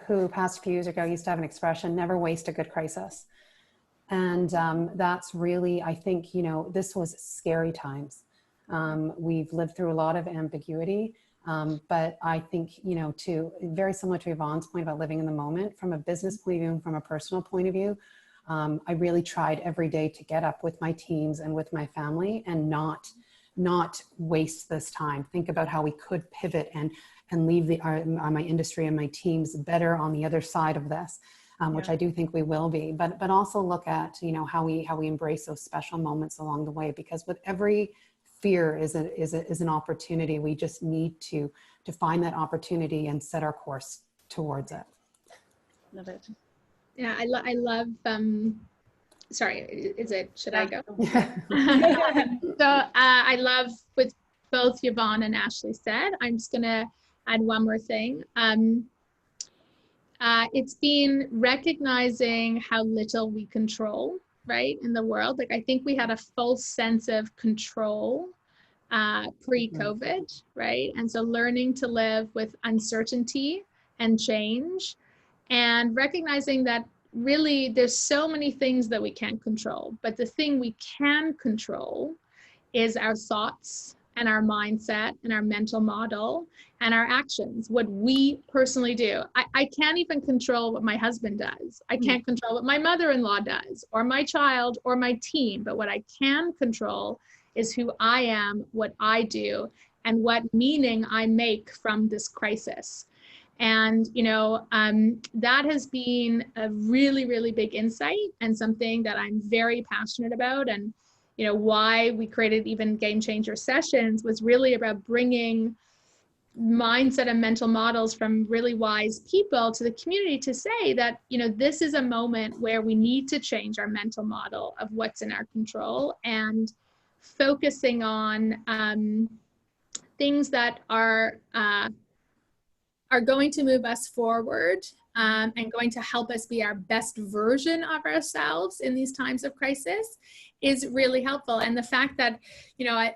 who passed a few years ago, used to have an expression, never waste a good crisis. And that's really, I think, you know, this was scary times. We've lived through a lot of ambiguity, but I think, you know, very similar to Yvonne's point about living in the moment, from a business point of view and from a personal point of view, I really tried every day to get up with my teams and with my family and not waste this time. Think about how we could pivot and leave my industry and my teams better on the other side of this, which I do think we will be, but also look at, you know, how we embrace those special moments along the way, because with every fear is an opportunity. We just need to find that opportunity and set our course towards it. Love it. Yeah, I love, sorry, should I go? So I love what both Yvonne and Ashley said. I'm just gonna add one more thing. It's been recognizing how little we control, right, in the world. Like, I think we had a false sense of control pre-COVID, right? And so learning to live with uncertainty and change, and recognizing that really there's so many things that we can't control, but the thing we can control is our thoughts and our mindset and our mental model and our actions, what we personally do. I can't even control what my husband does. I can't control what my mother-in-law does or my child or my team, but what I can control is who I am, what I do, and what meaning I make from this crisis. And, that has been a really, really big insight and something that I'm very passionate about. And, why we created even Game Changer sessions was really about bringing mindset and mental models from really wise people to the community to say that, this is a moment where we need to change our mental model of what's in our control and focusing on things that are going to move us forward and going to help us be our best version of ourselves in these times of crisis is really helpful. And the fact that,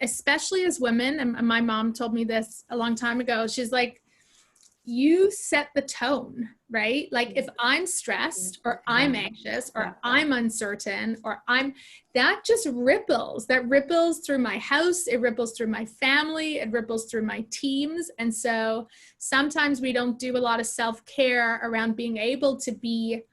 especially as women, and my mom told me this a long time ago, she's like, you set the tone, right? Like if I'm stressed or I'm anxious or I'm uncertain or that just ripples. That ripples through my house. It ripples through my family. It ripples through my teams. And so sometimes we don't do a lot of self-care around being able to be,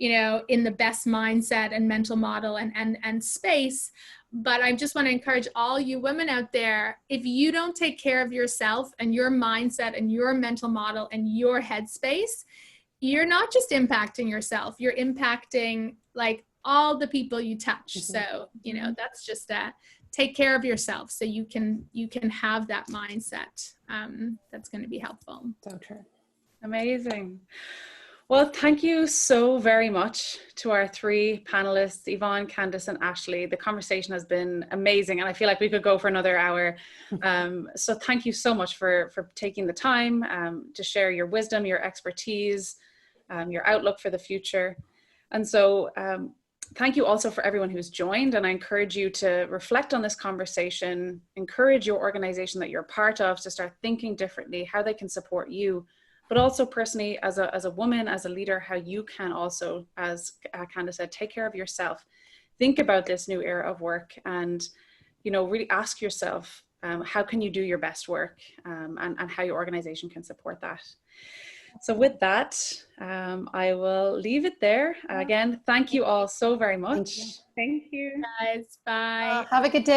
in the best mindset and mental model and space. But I just want to encourage all you women out there, if you don't take care of yourself and your mindset and your mental model and your headspace, you're not just impacting yourself, you're impacting like all the people you touch. So, that's just take care of yourself so you can have that mindset that's going to be helpful. So true. Amazing. Well, thank you so very much to our three panelists, Yvonne, Candice, and Ashley. The conversation has been amazing, and I feel like we could go for another hour. So thank you so much for taking the time to share your wisdom, your expertise, your outlook for the future. And so thank you also for everyone who's joined, and I encourage you to reflect on this conversation, encourage your organization that you're a part of to start thinking differently, how they can support you, but also personally as a woman, as a leader, how you can also, as Candice said, take care of yourself. Think about this new era of work and, really ask yourself, how can you do your best work and how your organization can support that. So with that, I will leave it there. Again, thank you all so very much. Thank you. Guys, bye. Have a good day.